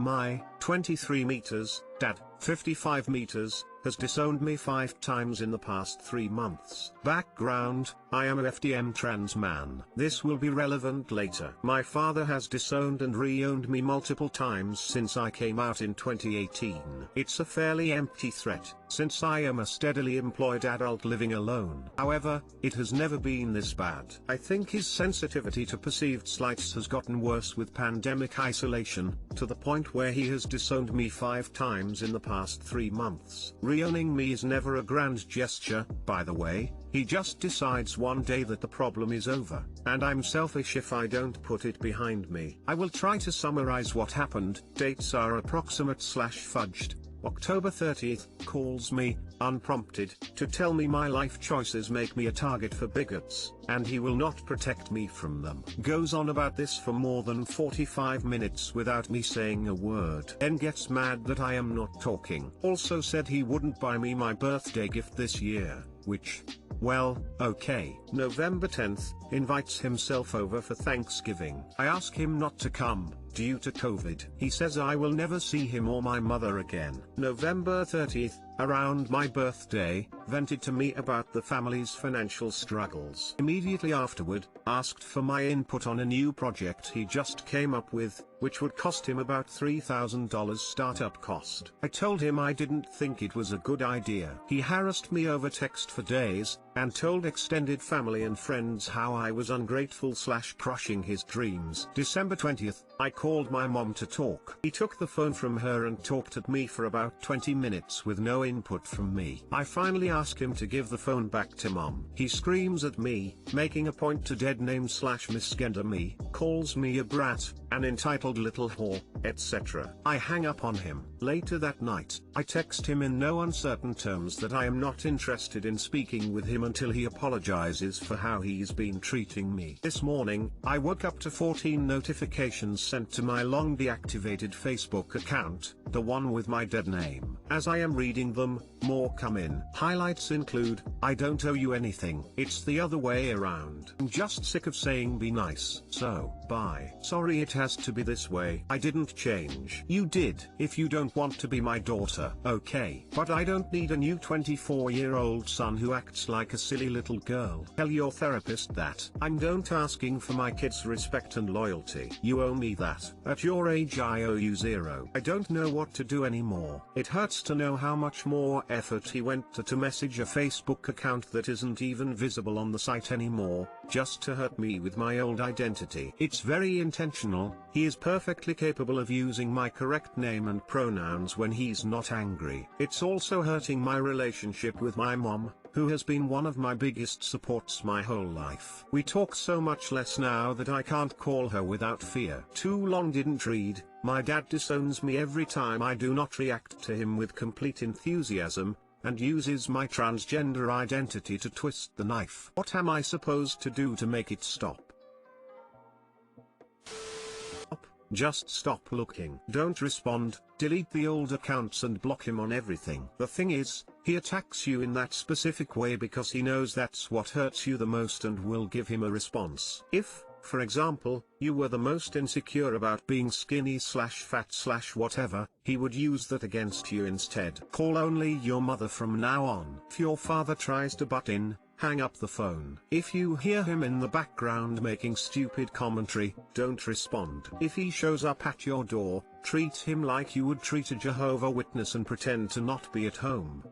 My, 23 meters, dad, 55 meters, has disowned me 5 times in the past 3 months. Background, I am a FDM trans man. This will be relevant later. My father has disowned and re-owned me multiple times since I came out in 2018. It's a fairly empty threat, since I am a steadily employed adult living alone. However, it has never been this bad. I think his sensitivity to perceived slights has gotten worse with pandemic isolation, to the point where he has disowned me 5 times in the past 3 months. Re-owning me is never a grand gesture, by the way. He just decides one day that the problem is over, and I'm selfish if I don't put it behind me. I will try to summarize what happened. Dates are approximate/fudged. October 30th, calls me, unprompted, to tell me my life choices make me a target for bigots, and he will not protect me from them. Goes on about this for more than 45 minutes without me saying a word. Then gets mad that I am not talking. Also said he wouldn't buy me my birthday gift this year, which, well, okay. November 10th, invites himself over for Thanksgiving. I ask him not to come, due to COVID. He says I will never see him or my mother again. November 30th, around my birthday, vented to me about the family's financial struggles. Immediately afterward, asked for my input on a new project he just came up with, which would cost him about $3,000 startup cost. I told him I didn't think it was a good idea. He harassed me over text for days, and told extended family and friends how I was ungrateful/crushing his dreams. December 20th, I called my mom to talk. He took the phone from her and talked at me for about 20 minutes with no input from me. I finally asked him to give the phone back to mom. He screams at me, making a point to dead name/misgender me, calls me a brat, an entitled little whore, etc. I hang up on him. Later that night, I text him in no uncertain terms that I am not interested in speaking with him until he apologizes for how he's been treating me. This morning, I woke up to 14 notifications sent to my long deactivated Facebook account, the one with my dead name. As I am reading them, more come in. Highlights include, I don't owe you anything. It's the other way around. I'm just sick of saying be nice. So, bye. Sorry it has to be this way. I didn't change. You did. If you don't want to be my daughter, okay. But I don't need a new 24-year-old son who acts like a silly little girl. Tell your therapist that. I'm don't asking for my kids' respect and loyalty. You owe me that. At your age I owe you 0. I don't know what to do anymore. It hurts to know how much more effort he went to message a Facebook account that isn't even visible on the site anymore, just to hurt me with my old identity. It's very intentional. He is perfectly capable of using my correct name and pronouns when he's not angry. It's also hurting my relationship with my mom, who has been one of my biggest supports my whole life. We talk so much less now that I can't call her without fear. Too long didn't read. My dad disowns me every time I do not react to him with complete enthusiasm, and uses my transgender identity to twist the knife. What am I supposed to do to make it stop? Just stop looking. Don't respond, delete the old accounts and block him on everything. The thing is, he attacks you in that specific way because he knows that's what hurts you the most and will give him a response. If, for example, you were the most insecure about being skinny/fat/whatever, he would use that against you instead. Call only your mother from now on. If your father tries to butt in, hang up the phone. If you hear him in the background making stupid commentary, don't respond. If he shows up at your door, treat him like you would treat a Jehovah's Witness and pretend to not be at home.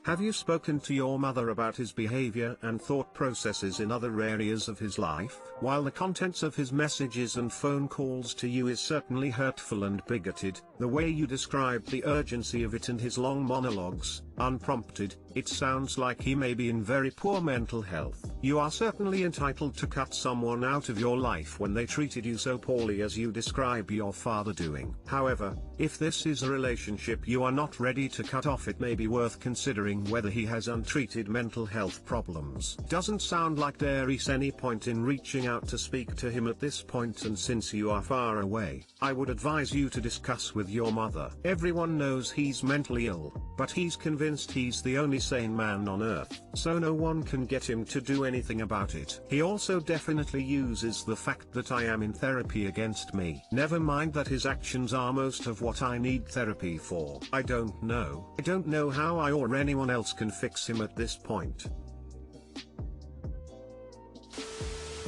Have you spoken to your mother about his behavior and thought processes in other areas of his life? While the contents of his messages and phone calls to you is certainly hurtful and bigoted, the way you describe the urgency of it and his long monologues, unprompted, it sounds like he may be in very poor mental health. You are certainly entitled to cut someone out of your life when they treated you so poorly as you describe your father doing. However, if this is a relationship you are not ready to cut off, it may be worth considering whether he has untreated mental health problems. Doesn't sound like there is any point in reaching out to speak to him at this point, and since you are far away, I would advise you to discuss with your mother. Everyone knows he's mentally ill, but he's convinced convinced he's the only sane man on earth, so no one can get him to do anything about it. He also definitely uses the fact that I am in therapy against me. Never mind that his actions are most of what I need therapy for. I don't know how I or anyone else can fix him at this point.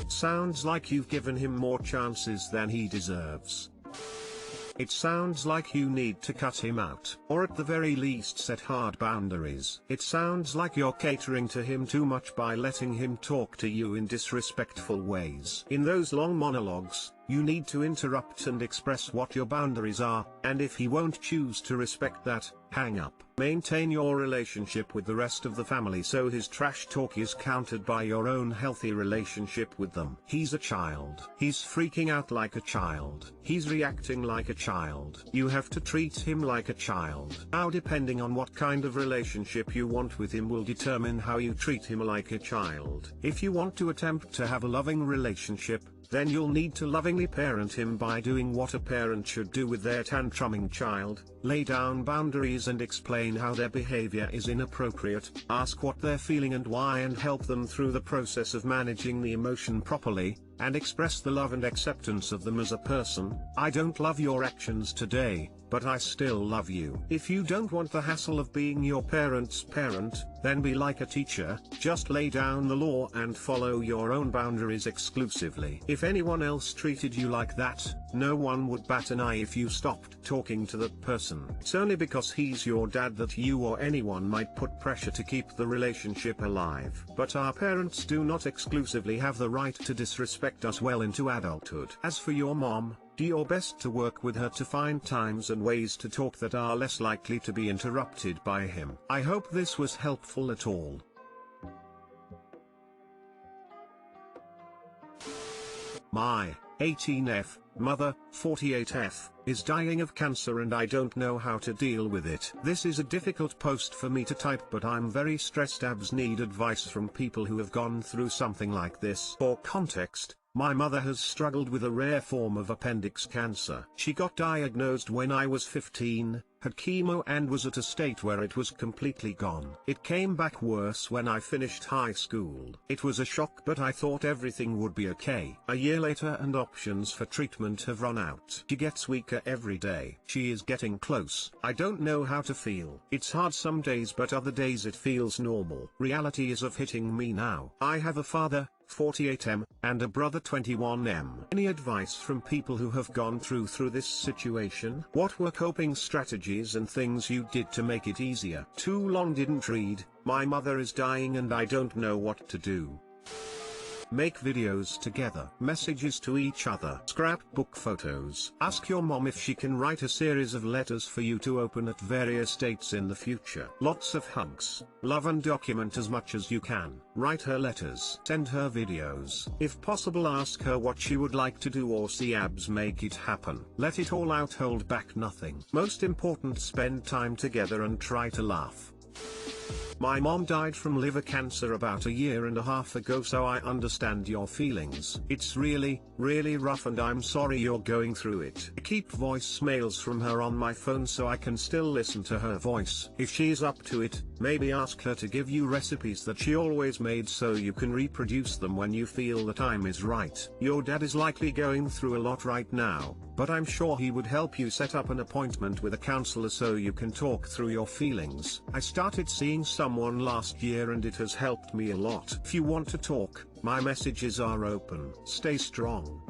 Sounds like you've given him more chances than he deserves. It sounds like you need to cut him out, or at the very least set hard boundaries. It sounds like you're catering to him too much by letting him talk to you in disrespectful ways. In those long monologues, you need to interrupt and express what your boundaries are, and if he won't choose to respect that, hang up. Maintain your relationship with the rest of the family so his trash talk is countered by your own healthy relationship with them. He's a child. He's freaking out like a child. He's reacting like a child. You have to treat him like a child. Now, depending on what kind of relationship you want with him will determine how you treat him like a child. If you want to attempt to have a loving relationship, then you'll need to lovingly parent him by doing what a parent should do with their tantruming child: lay down boundaries and explain how their behavior is inappropriate, ask what they're feeling and why, and help them through the process of managing the emotion properly, and express the love and acceptance of them as a person. I don't love your actions today, but I still love you. If you don't want the hassle of being your parent's parent, then be like a teacher, just lay down the law and follow your own boundaries exclusively. If anyone else treated you like that, no one would bat an eye if you stopped talking to that person. It's only because he's your dad that you or anyone might put pressure to keep the relationship alive. But our parents do not exclusively have the right to disrespect us well into adulthood. As for your mom, do your best to work with her to find times and ways to talk that are less likely to be interrupted by him. I hope this was helpful at all. My 18F mother, 48F, is dying of cancer and I don't know how to deal with it. This is a difficult post for me to type, but I'm very stressed. Abs need advice from people who have gone through something like this. For context, my mother has struggled with a rare form of appendix cancer. She got diagnosed when I was 15, had chemo and was at a state where it was completely gone. It came back worse when I finished high school. It was a shock, but I thought everything would be okay. A year later and options for treatment have run out. She gets weaker every day. She is getting close. I don't know how to feel. It's hard some days, but other days it feels normal. Reality is of hitting me now. I have a father, 48M, and a brother, 21M. Any advice from people who have gone through this situation? What were coping strategies and things you did to make it easier? Too long didn't read. My mother is dying and I don't know what to do. Make videos together. Messages to each other. Scrapbook photos. Ask your mom if she can write a series of letters for you to open at various dates in the future. Lots of hugs. Love and document as much as you can. Write her letters. Send her videos. If possible, ask her what she would like to do or see. Abs make it happen. Let it all out, hold back nothing. Most important, spend time together and try to laugh. My mom died from liver cancer about 1.5 years ago, so I understand your feelings. It's really, really rough and I'm sorry you're going through it. I keep voicemails from her on my phone so I can still listen to her voice. If she's up to it, maybe ask her to give you recipes that she always made so you can reproduce them when you feel the time is right. Your dad is likely going through a lot right now, but I'm sure he would help you set up an appointment with a counselor so you can talk through your feelings. I started seeing someone last year and it has helped me a lot. If you want to talk, my messages are open. Stay strong.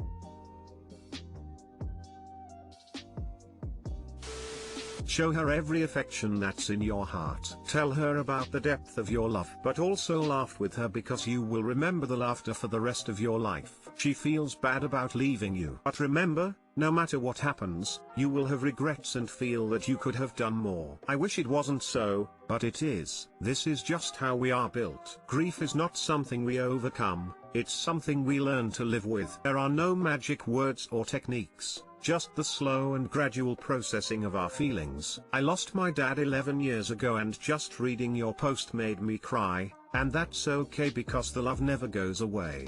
Show her every affection that's in your heart. Tell her about the depth of your love, but also laugh with her because you will remember the laughter for the rest of your life. She feels bad about leaving you, but remember, no matter what happens, you will have regrets and feel that you could have done more. I wish it wasn't so, but it is. This is just how we are built. Grief is not something we overcome, it's something we learn to live with. There are no magic words or techniques, just the slow and gradual processing of our feelings. I lost my dad 11 years ago and just reading your post made me cry, and that's okay because the love never goes away.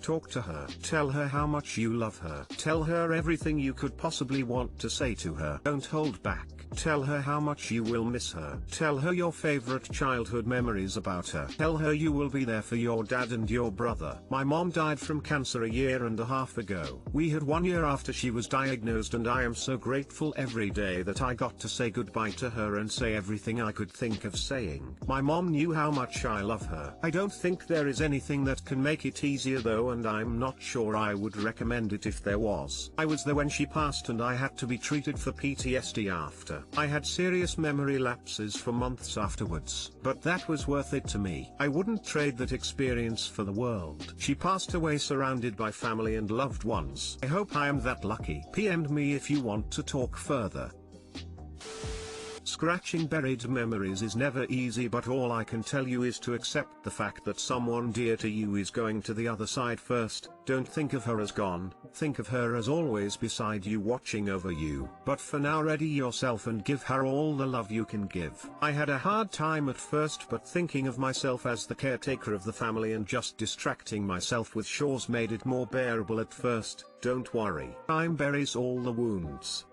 Talk to her. Tell her how much you love her. Tell her everything you could possibly want to say to her. Don't hold back. Tell her how much you will miss her. Tell her your favorite childhood memories about her. Tell her you will be there for your dad and your brother. My mom died from cancer a year and a half ago. We had 1 year after she was diagnosed, and I am so grateful every day that I got to say goodbye to her and say everything I could think of saying. My mom knew how much I love her. I don't think there is anything that can make it easier though, and I'm not sure I would recommend it if there was. I was there when she passed and I had to be treated for PTSD after. I had serious memory lapses for months afterwards, but that was worth it to me. I wouldn't trade that experience for the world. She passed away surrounded by family and loved ones. I hope I am that lucky. PM me if you want to talk further. Scratching buried memories is never easy, but all I can tell you is to accept the fact that someone dear to you is going to the other side first. Don't think of her as gone, think of her as always beside you, watching over you. But for now, ready yourself and give her all the love you can give. I had a hard time at first, but thinking of myself as the caretaker of the family and just distracting myself with chores made it more bearable at first. Don't worry, time buries all the wounds.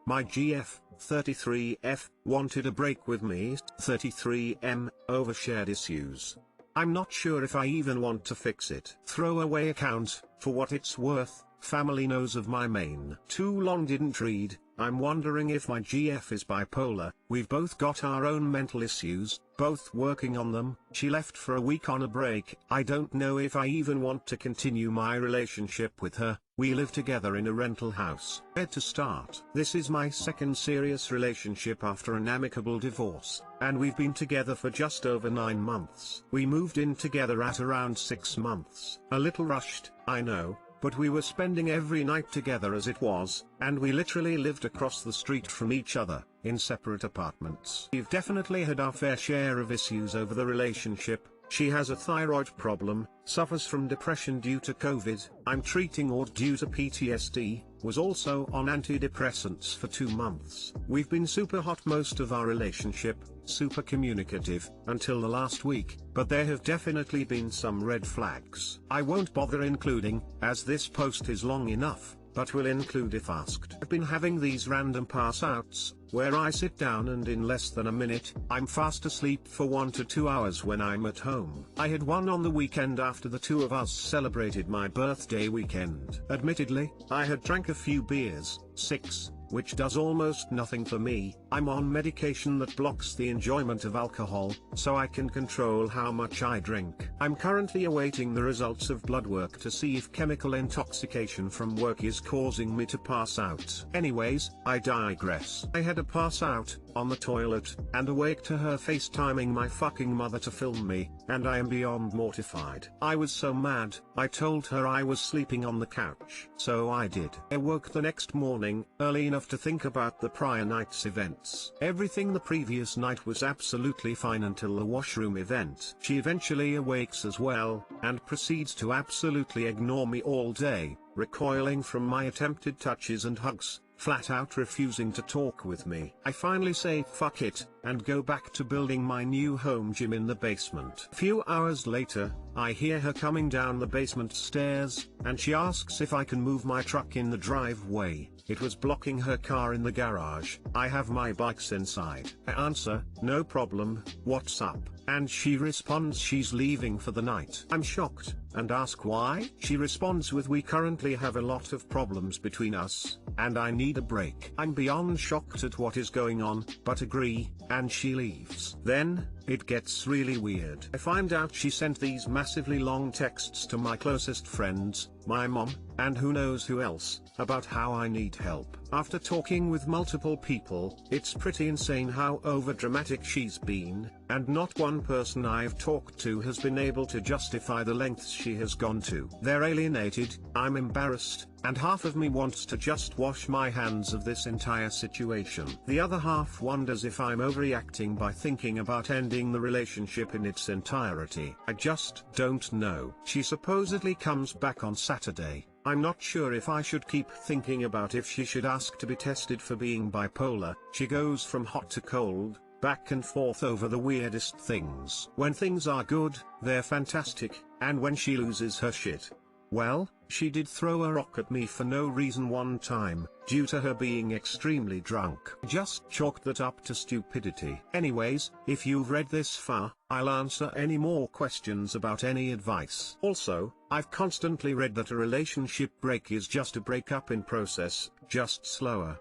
My GF, 33F, wanted a break with me, 33M, over shared issues. I'm not sure if I even want to fix it. Throwaway account, for what it's worth, family knows of my main. Too long didn't read. I'm wondering if my GF is bipolar. We've both got our own mental issues, both working on them. She left for a week on a break. I don't know if I even want to continue my relationship with her. We live together in a rental house. Where to start? This is my second serious relationship after an amicable divorce, and we've been together for just over 9 months. We moved in together at around 6 months. A little rushed, I know, but we were spending every night together as it was, and we literally lived across the street from each other, in separate apartments. We've definitely had our fair share of issues over the relationship. She has a thyroid problem, suffers from depression due to COVID, I'm treating or due to PTSD, was also on antidepressants for 2 months. We've been super hot most of our relationship, super communicative, until the last week, but there have definitely been some red flags. I won't bother including, as this post is long enough, but will include if asked. I've been having these random pass-outs, where I sit down and in less than a minute, I'm fast asleep for 1 to 2 hours when I'm at home. I had one on the weekend after the two of us celebrated my birthday weekend. Admittedly, I had drank a few beers, 6, which does almost nothing for me. I'm on medication that blocks the enjoyment of alcohol, so I can control how much I drink. I'm currently awaiting the results of blood work to see if chemical intoxication from work is causing me to pass out. Anyways, I digress. I had a pass out, on the toilet, and awake to her FaceTiming my fucking mother to film me, and I am beyond mortified. I was so mad, I told her I was sleeping on the couch. So I did. I woke the next morning, early enough to think about the prior night's events. Everything the previous night was absolutely fine until the washroom event. She eventually awakes as well, and proceeds to absolutely ignore me all day, recoiling from my attempted touches and hugs, flat out refusing to talk with me. I finally say fuck it, and go back to building my new home gym in the basement. A few hours later, I hear her coming down the basement stairs, and she asks if I can move my truck in the driveway. It was blocking her car in the garage. I have my bikes inside. I answer, no problem, what's up? And she responds she's leaving for the night. I'm shocked, and ask why? She responds with, we currently have a lot of problems between us, and I need a break. I'm beyond shocked at what is going on, but agree, and she leaves. Then, it gets really weird. I find out she sent these massively long texts to my closest friends, my mom, and who knows who else, about how I need help. After talking with multiple people, it's pretty insane how overdramatic she's been, and not one person I've talked to has been able to justify the lengths she has gone to. They're alienated, I'm embarrassed, and half of me wants to just wash my hands of this entire situation. The other half wonders if I'm overreacting by thinking about ending the relationship in its entirety. I just don't know. She supposedly comes back on Saturday. I'm not sure if I should keep thinking about if she should ask to be tested for being bipolar. She goes from hot to cold, back and forth over the weirdest things. When things are good, they're fantastic, And when she loses her shit, well, she did throw a rock at me for no reason one time, due to her being extremely drunk. Just chalked that up to stupidity. Anyways, if you've read this far, I'll answer any more questions about any advice. Also, I've constantly read that a relationship break is just a breakup in process, just slower.